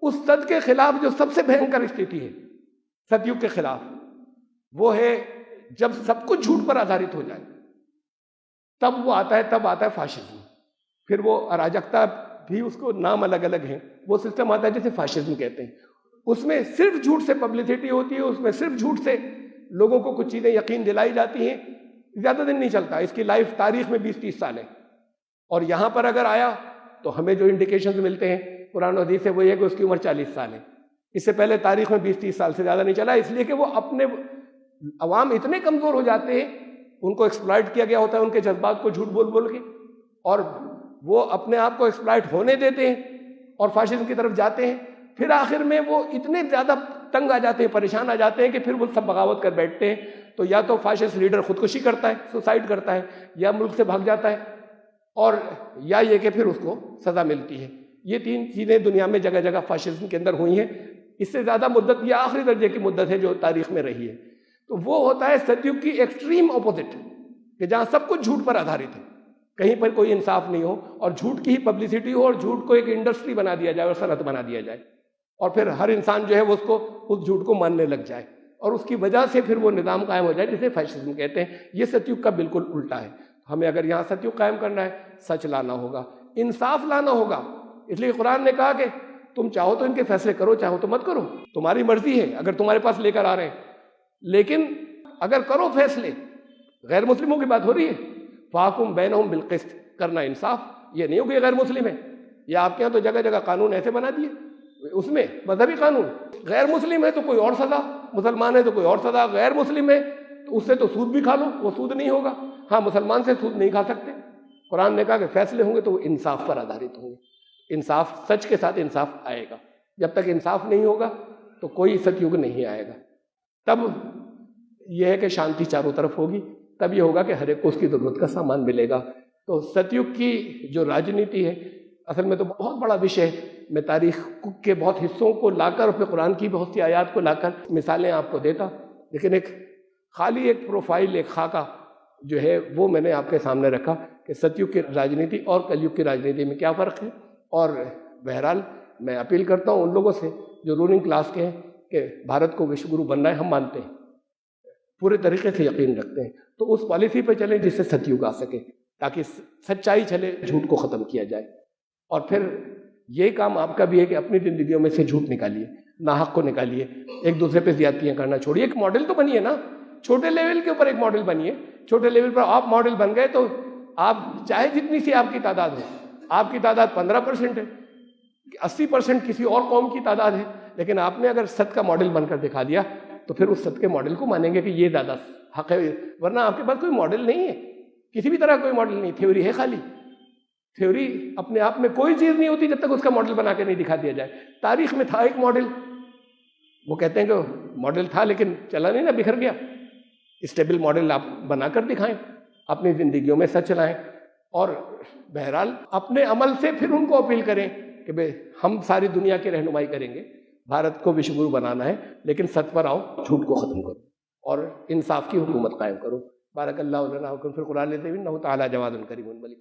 اس ست کے خلاف جو سب سے بھینکر استھتی ہے ستیگ کے خلاف، وہ ہے جب سب کچھ جھوٹ پر آدھارت ہو جائے، تب وہ آتا ہے فاشزم. پھر وہ اراجکتا بھی، اس کو نام الگ الگ ہیں، وہ سسٹم آتا ہے جسے فاشزم کہتے ہیں. اس میں صرف جھوٹ سے پبلسٹی ہوتی ہے، اس میں صرف جھوٹ سے لوگوں کو کچھ چیزیں یقین دلائی جاتی ہیں. زیادہ دن نہیں چلتا، اس کی لائف تاریخ میں 20-30 سال ہے. اور یہاں پر اگر آیا تو ہمیں جو انڈیکیشنز ملتے ہیں قرآن و حدیث سے وہ یہ کہ اس کی عمر 40 سال ہے. اس سے پہلے تاریخ میں 20-30 سال سے زیادہ نہیں چلا، اس لیے کہ وہ اپنے عوام اتنے کمزور ہو جاتے ہیں، ان کو ایکسپلائٹ کیا گیا ہوتا ہے ان کے جذبات کو جھوٹ بول بول کے، اور وہ اپنے آپ کو ایکسپلائٹ ہونے دیتے ہیں اور فاشزم کی طرف جاتے ہیں. پھر آخر میں وہ اتنے زیادہ تنگ آ جاتے ہیں، پریشان آ جاتے ہیں کہ پھر وہ سب بغاوت کر بیٹھتے ہیں. تو یا تو فاشسٹ لیڈر خودکشی کرتا ہے، سوسائڈ کرتا ہے، یا ملک سے بھاگ جاتا ہے، اور یا یہ کہ پھر اس کو سزا ملتی ہے. یہ 3 چیزیں دنیا میں جگہ جگہ فاشزم کے اندر ہوئی ہیں. اس سے زیادہ مدت یہ آخری درجے کی مدت ہے جو تاریخ میں رہی ہے. تو وہ ہوتا ہے ستیگ کی ایکسٹریم اپوزٹ، کہ جہاں سب کچھ جھوٹ پر آدھارت ہے، کہیں پر کوئی انصاف نہیں ہو، اور جھوٹ کی ہی پبلسٹی ہو، اور جھوٹ کو ایک انڈسٹری بنا دیا جائے اور صنعت بنا دیا جائے، اور پھر ہر انسان جو ہے وہ اس جھوٹ کو ماننے لگ جائے، اور اس کی وجہ سے پھر وہ نظام قائم ہو جائے جسے فیشزم کہتے ہیں. یہ ستیگ کا بالکل الٹا ہے. ہمیں اگر یہاں ستیگ قائم کرنا ہے، سچ لانا ہوگا، انصاف لانا ہوگا. اس لیے قرآن نے کہا کہ تم چاہو تو ان کے فیصلے کرو، چاہو تو مت کرو، تمہاری مرضی ہے اگر تمہارے پاس لے کر آ رہے ہیں. لیکن اگر کرو فیصلے، غیر مسلموں کی بات ہو رہی ہے، فاحکم بینہم بالقسط، کرنا انصاف. یہ نہیں ہو کہ غیر مسلم ہے، یا آپ کے یہاں تو جگہ جگہ قانون ایسے بنا دیے، اس میں مذہبی قانون، غیر مسلم ہے تو کوئی اور سزا، مسلمان ہے تو کوئی اور سزا، غیر مسلم ہے تو اس سے تو سود بھی کھا لو، وہ سود نہیں ہوگا. ہاں، مسلمان سے سود نہیں کھا سکتے. قرآن نے کہا کہ فیصلے ہوں گے تو وہ انصاف پر آدھارت ہوں گے. انصاف، سچ کے ساتھ انصاف آئے گا. جب تک انصاف نہیں ہوگا تو کوئی ستیگ نہیں آئے گا. تب یہ ہے کہ شانتی چاروں طرف ہوگی، تب یہ ہوگا کہ ہر ایک کو اس کی ضرورت کا سامان ملے گا. تو ستیگ کی جو راجنیتی ہے اصل میں تو بہت بڑا وشے ہے. میں تاریخ کے بہت حصوں کو لا کر، اپنے قرآن کی بہت سی آیات کو لا کر مثالیں آپ کو دیتا، لیکن ایک خالی ایک پروفائل، ایک خاکہ جو ہے وہ میں نے آپ کے سامنے رکھا کہ ستیگ کی راجنیتی اور کلیگ کی راجنیتی میں کیا فرق ہے. اور بہرحال میں اپیل کرتا ہوں ان لوگوں سے جو رولنگ کلاس کے ہیں کہ بھارت کو وشو گرو بننا ہے، ہم مانتے ہیں، پورے طریقے سے یقین رکھتے ہیں، تو اس پالیسی پہ چلیں جس سے ستیگ آ سکے، تاکہ سچائی چلے، جھوٹ کو ختم کیا جائے. اور پھر یہ کام آپ کا بھی ہے کہ اپنی زندگیوں میں سے جھوٹ نکالیے، ناحق کو نکالیے، ایک دوسرے پہ زیادتیاں کرنا چھوڑیے. ایک ماڈل تو بنیے نا، چھوٹے لیول کے اوپر ایک ماڈل بنیے. چھوٹے لیول پر آپ ماڈل بن گئے تو آپ چاہے جتنی سی آپ کی تعداد ہو، آپ کی تعداد 15% ہے، 80% کسی اور قوم کی تعداد ہے، لیکن آپ نے اگر ست کا ماڈل بن کر دکھا دیا تو پھر اس ست کے ماڈل کو مانیں گے کہ یہ زیادہ حق ہے. ورنہ آپ کے پاس کوئی ماڈل نہیں ہے، کسی بھی طرح کوئی ماڈل نہیں، تھیوری ہے خالی. تھیوری اپنے آپ میں کوئی چیز نہیں ہوتی جب تک اس کا ماڈل بنا کے نہیں دکھا دیا جائے. تاریخ میں تھا ایک ماڈل، وہ کہتے ہیں کہ ماڈل تھا لیکن چلا نہیں نا، بکھر گیا. اسٹیبل ماڈل آپ بنا کر دکھائیں، اپنی زندگیوں میں سچ لائیں، اور بہرحال اپنے عمل سے پھر ان کو اپیل کریں کہ بھئی ہم ساری دنیا کی رہنمائی کریں گے، بھارت کو وشو گرو بنانا ہے، لیکن سچ پر آؤ، جھوٹ کو ختم کرو اور انصاف کی حکومت قائم کرو. بارک اللہ لنا وکم فی القرآن العظیم انہ تعالی جواد کریم ملک.